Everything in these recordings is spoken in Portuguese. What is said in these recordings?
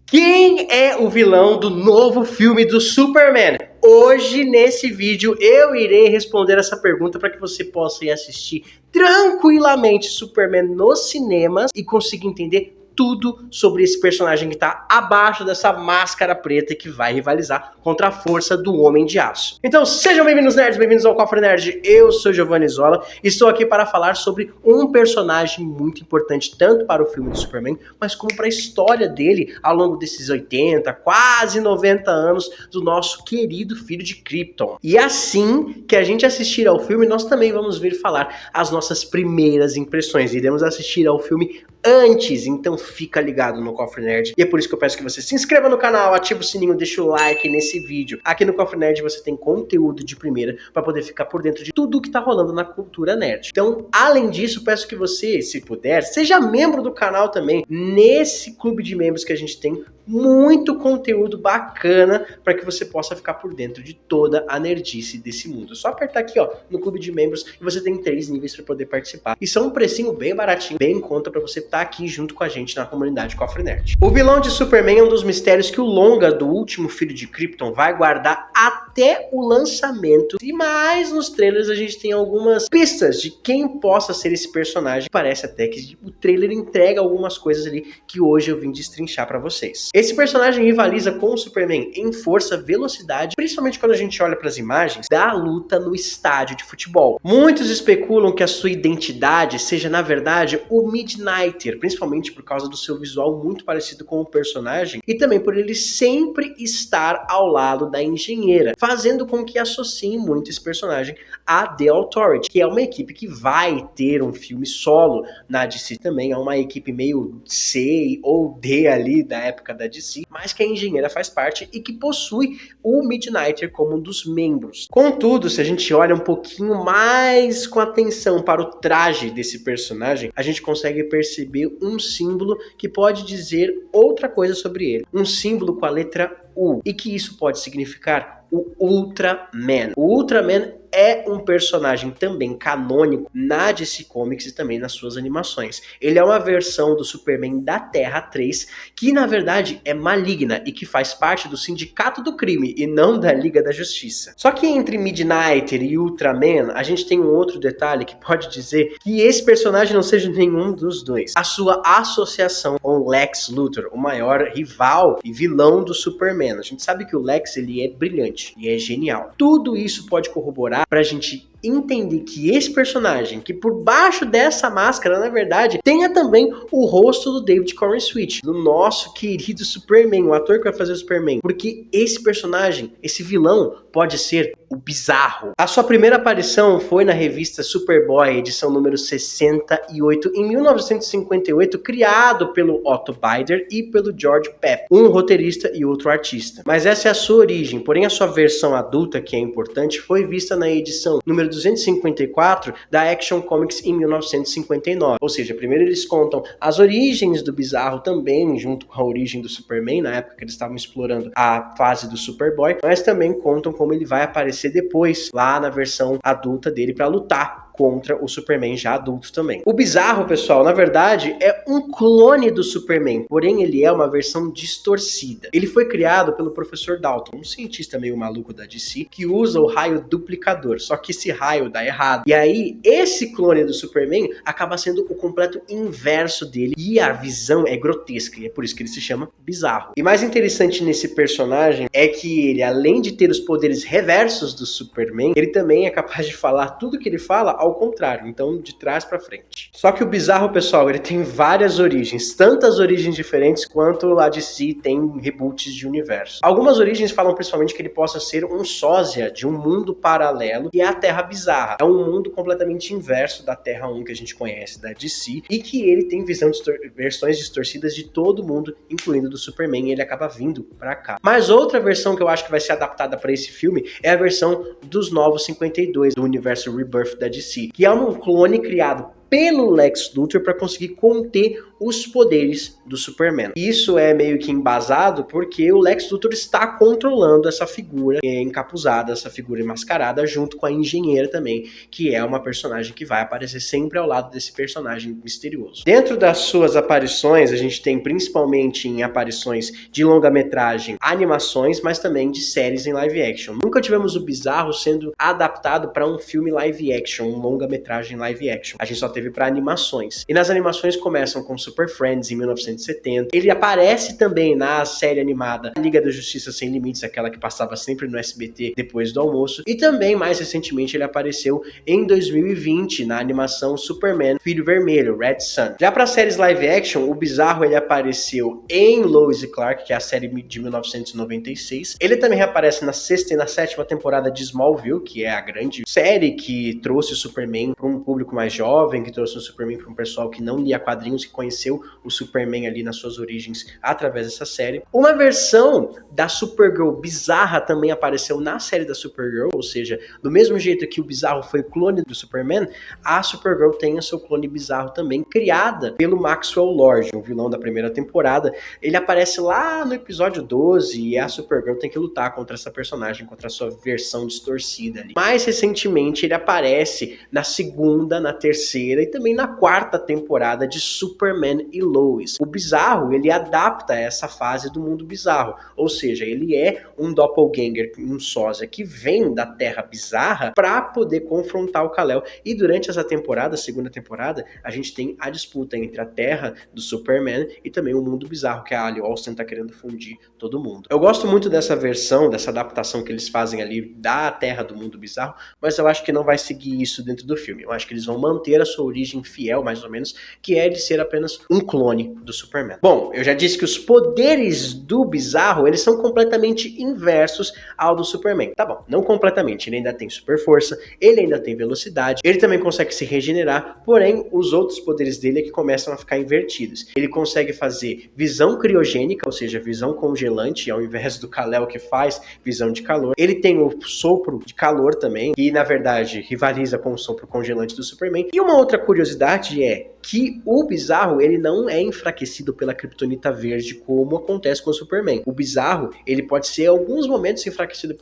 Quem é o vilão do novo filme do Superman? Hoje, nesse vídeo, eu irei responder essa pergunta para que você possa ir assistir tranquilamente Superman nos cinemas e conseguir entender tudo sobre esse personagem que está abaixo dessa máscara preta que vai rivalizar contra a força do Homem de Aço. Então sejam bem-vindos, nerds, bem-vindos ao Cofre Nerd. Eu sou Giovanni Zola e estou aqui para falar sobre um personagem muito importante tanto para o filme do Superman, mas como para a história dele ao longo desses 80, quase 90 anos do nosso querido filho de Krypton. E assim que a gente assistir ao filme, nós também vamos vir falar as nossas primeiras impressões. Iremos assistir ao filme antes, então fica ligado no Cofre Nerd. E é por isso que eu peço que você se inscreva no canal, ative o sininho, deixa o like nesse vídeo. Aqui no Cofre Nerd você tem conteúdo de primeira para poder ficar por dentro de tudo que tá rolando na cultura nerd. Então, além disso, peço que você, se puder, seja membro do canal também. Nesse clube de membros que a gente tem muito conteúdo bacana para que você possa ficar por dentro de toda a nerdice desse mundo. É só apertar aqui, ó, no clube de membros e você tem 3 níveis para poder participar. E são um precinho bem baratinho, bem em conta para você estar aqui junto com a gente na comunidade Cofre Nerd. O vilão de Superman é um dos mistérios que o longa do último filho de Krypton vai guardar até o lançamento. E mais nos trailers a gente tem algumas pistas de quem possa ser esse personagem. Parece até que o trailer entrega algumas coisas ali que hoje eu vim destrinchar para vocês. Esse personagem rivaliza com o Superman em força, velocidade, principalmente quando a gente olha para as imagens da luta no estádio de futebol. Muitos especulam que a sua identidade seja, na verdade, o Midnighter, principalmente por causa do seu visual muito parecido com o personagem e também por ele sempre estar ao lado da engenheira, fazendo com que associem muito esse personagem a The Authority, que é uma equipe que vai ter um filme solo na DC também, é uma equipe meio C ou D ali da época da DC, mas que a engenheira faz parte e que possui o Midnighter como um dos membros. Contudo, se a gente olha um pouquinho mais com atenção para o traje desse personagem, a gente consegue perceber um símbolo que pode dizer outra coisa sobre ele. Um símbolo com a letra U. E que isso pode significar o Ultraman. O Ultraman é um personagem também canônico na DC Comics e também nas suas animações. Ele é uma versão do Superman da Terra 3, que na verdade é maligna e que faz parte do Sindicato do Crime e não da Liga da Justiça. Só que entre Midnighter e Ultraman, a gente tem um outro detalhe que pode dizer que esse personagem não seja nenhum dos dois. A sua associação com Lex Luthor, o maior rival e vilão do Superman. A gente sabe que o Lex, ele é brilhante e é genial. Tudo isso pode corroborar pra gente entender que esse personagem, que por baixo dessa máscara, na verdade, tenha também o rosto do David Corenswet, do nosso querido Superman, o ator que vai fazer o Superman. Porque esse personagem, esse vilão, pode ser o Bizarro. A sua primeira aparição foi na revista Superboy, edição número 68, em 1958, criado pelo Otto Binder e pelo George Pepper, um roteirista e outro artista. Mas essa é a sua origem, porém a sua versão adulta, que é importante, foi vista na edição número 254 da Action Comics em 1959. Ou seja, primeiro eles contam as origens do Bizarro também, junto com a origem do Superman, na época que eles estavam explorando a fase do Superboy, mas também contam como ele vai aparecer depois, lá na versão adulta dele, para lutar contra o Superman já adulto também. O Bizarro, pessoal, na verdade, é um clone do Superman, porém ele é uma versão distorcida. Ele foi criado pelo Professor Dalton, um cientista meio maluco da DC, que usa o raio duplicador, só que esse raio dá errado. E aí, esse clone do Superman acaba sendo o completo inverso dele, e a visão é grotesca, e é por isso que ele se chama Bizarro. E mais interessante nesse personagem é que ele, além de ter os poderes reversos do Superman, ele também é capaz de falar tudo que ele fala ao contrário, então de trás pra frente. Só que o Bizarro, pessoal, ele tem várias origens, tantas origens diferentes quanto a DC tem reboots de universo. Algumas origens falam principalmente que ele possa ser um sósia de um mundo paralelo, que é a Terra Bizarra. É um mundo completamente inverso da Terra 1 que a gente conhece da DC, e que ele tem versões distorcidas de todo mundo, incluindo do Superman, e ele acaba vindo pra cá. Mas outra versão que eu acho que vai ser adaptada para esse filme é a versão dos Novos 52, do universo Rebirth da DC, que é um clone criado pelo Lex Luthor para conseguir conter os poderes do Superman. Isso é meio que embasado porque o Lex Luthor está controlando essa figura encapuzada, essa figura enmascarada, junto com a engenheira também, que é uma personagem que vai aparecer sempre ao lado desse personagem misterioso. Dentro das suas aparições, a gente tem principalmente em aparições de longa-metragem, animações, mas também de séries em live action. Nunca tivemos o Bizarro sendo adaptado para um filme live action, um longa-metragem live action. A gente só teve para animações. E nas animações começam com Super Friends em 1970. Ele aparece também na série animada Liga da Justiça Sem Limites, aquela que passava sempre no SBT depois do almoço. E também, mais recentemente, ele apareceu em 2020 na animação Superman Filho Vermelho, Red Sun. Já para séries live action, o Bizarro ele apareceu em Lois e Clark, que é a série de 1996. Ele também reaparece na sexta e na sétima temporada de Smallville, que é a grande série que trouxe o Superman para um público mais jovem, que trouxe o Superman para um pessoal que não lia quadrinhos, que conheceu o Superman ali nas suas origens através dessa série. Uma versão da Supergirl bizarra também apareceu na série da Supergirl, ou seja, do mesmo jeito que o Bizarro foi clone do Superman, a Supergirl tem o seu clone bizarro também, criada pelo Maxwell Lord, um vilão da primeira temporada. Ele aparece lá no episódio 12 e a Supergirl tem que lutar contra essa personagem, contra a sua versão distorcida ali. Mais recentemente ele aparece na segunda, na terceira e também na quarta temporada de Superman e Lois. O Bizarro, ele adapta essa fase do mundo bizarro, ou seja, ele é um doppelganger, um sósia que vem da Terra bizarra para poder confrontar o Kal-El. E durante essa temporada, segunda temporada, a gente tem a disputa entre a Terra do Superman e também o mundo bizarro, que a Ali Olsen tá querendo fundir todo mundo. Eu gosto muito dessa versão, dessa adaptação que eles fazem ali da Terra do mundo bizarro, mas eu acho que não vai seguir isso dentro do filme. Eu acho que eles vão manter a sua origem fiel, mais ou menos, que é de ser apenas um clone do Superman. Bom, eu já disse que os poderes do Bizarro, eles são completamente inversos ao do Superman. Tá bom, não completamente, ele ainda tem super força, ele ainda tem velocidade, ele também consegue se regenerar, porém, os outros poderes dele é que começam a ficar invertidos. Ele consegue fazer visão criogênica, ou seja, visão congelante, ao invés do Kal-El que faz visão de calor. Ele tem o sopro de calor também, que na verdade rivaliza com o sopro congelante do Superman. E uma outra curiosidade é que o Bizarro, ele não é enfraquecido pela Kryptonita verde como acontece com o Superman. O Bizarro, ele pode ser em alguns momentos enfraquecido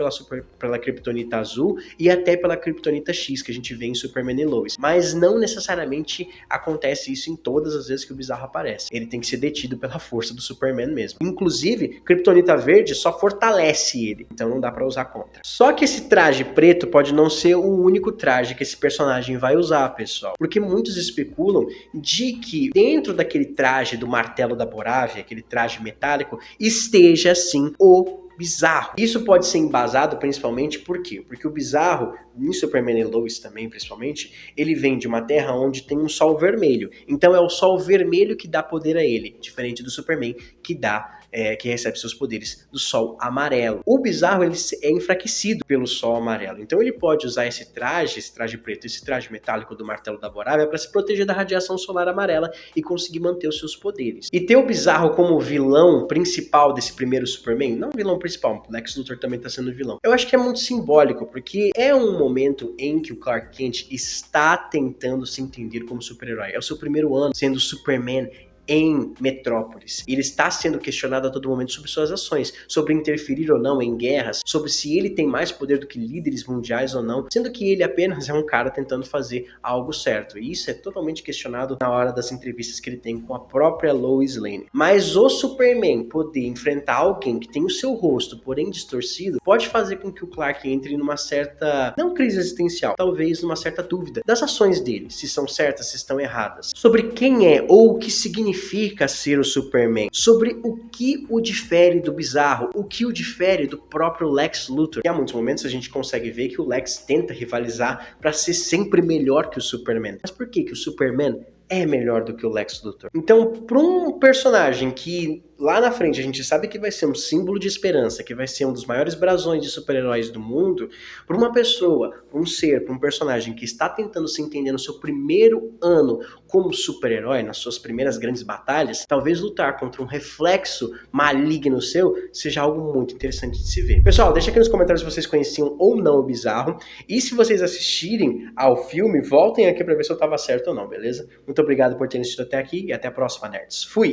pela Kryptonita azul e até pela Kryptonita X, que a gente vê em Superman e Lois. Mas não necessariamente acontece isso em todas as vezes que o Bizarro aparece. Ele tem que ser detido pela força do Superman mesmo. Inclusive, Kryptonita verde só fortalece ele, então não dá pra usar contra. Só que esse traje preto pode não ser o único traje que esse personagem vai usar, pessoal. Porque muitos especulam de que dentro daquele traje do martelo da Borávia, aquele traje metálico, esteja sim o Bizarro. Isso pode ser embasado principalmente por quê? Porque o Bizarro, em Superman e Lois também principalmente, ele vem de uma terra onde tem um sol vermelho. Então é o sol vermelho que dá poder a ele, diferente do Superman que recebe seus poderes do sol amarelo. O Bizarro, ele é enfraquecido pelo sol amarelo. Então ele pode usar esse traje preto, esse traje metálico do martelo da Borávia para se proteger da radiação solar amarela e conseguir manter os seus poderes. E ter o Bizarro como vilão principal desse primeiro Superman, não vilão principal, o Lex Luthor também tá sendo vilão. Eu acho que é muito simbólico, porque é um momento em que o Clark Kent está tentando se entender como super-herói. É o seu primeiro ano sendo Superman em Metrópolis. Ele está sendo questionado a todo momento sobre suas ações, sobre interferir ou não em guerras, sobre se ele tem mais poder do que líderes mundiais ou não, sendo que ele apenas é um cara tentando fazer algo certo. E isso é totalmente questionado na hora das entrevistas que ele tem com a própria Lois Lane. Mas o Superman poder enfrentar alguém que tem o seu rosto, porém distorcido, pode fazer com que o Clark entre numa certa, não crise existencial, talvez numa certa dúvida das ações dele, se são certas, se estão erradas, sobre quem é ou o que significa ser o Superman, sobre o que o difere do Bizarro, o que o difere do próprio Lex Luthor. E há muitos momentos a gente consegue ver que o Lex tenta rivalizar para ser sempre melhor que o Superman. Mas por que o Superman é melhor do que o Lex Luthor. Então, para um personagem que lá na frente a gente sabe que vai ser um símbolo de esperança, que vai ser um dos maiores brasões de super-heróis do mundo, para uma pessoa, para um ser, para um personagem que está tentando se entender no seu primeiro ano como super-herói, nas suas primeiras grandes batalhas, talvez lutar contra um reflexo maligno seu seja algo muito interessante de se ver. Pessoal, deixa aqui nos comentários se vocês conheciam ou não o Bizarro, e se vocês assistirem ao filme, voltem aqui para ver se eu estava certo ou não, beleza? Muito obrigado por terem assistido até aqui e até a próxima, nerds. Fui!